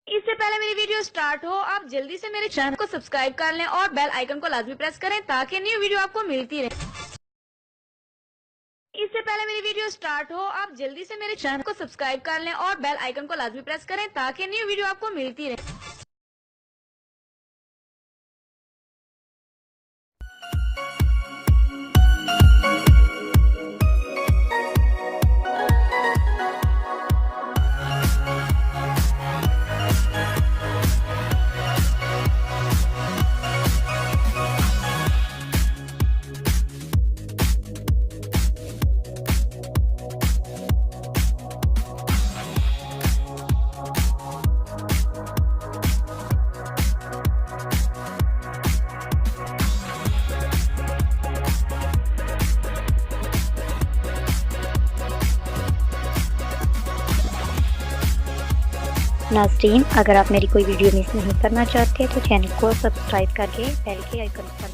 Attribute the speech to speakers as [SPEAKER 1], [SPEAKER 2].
[SPEAKER 1] इससे पहले मेरी वीडियो स्टार्ट हो आप जल्दी से मेरे चैनल को सब्सक्राइब कर लें और बेल आइकन को लाजमी प्रेस करें ताकि न्यू वीडियो आपको मिलती रहे। इससे पहले मेरी वीडियो स्टार्ट हो आप जल्दी से मेरे चैनल को सब्सक्राइब कर लें और बेल आइकन को लाजमी प्रेस करें ताकि न्यू वीडियो आपको मिलती रहे।
[SPEAKER 2] नाज़रीन, अगर आप मेरी कोई वीडियो मिस नहीं करना चाहते तो चैनल को सब्सक्राइब करके बेल के आइकन पर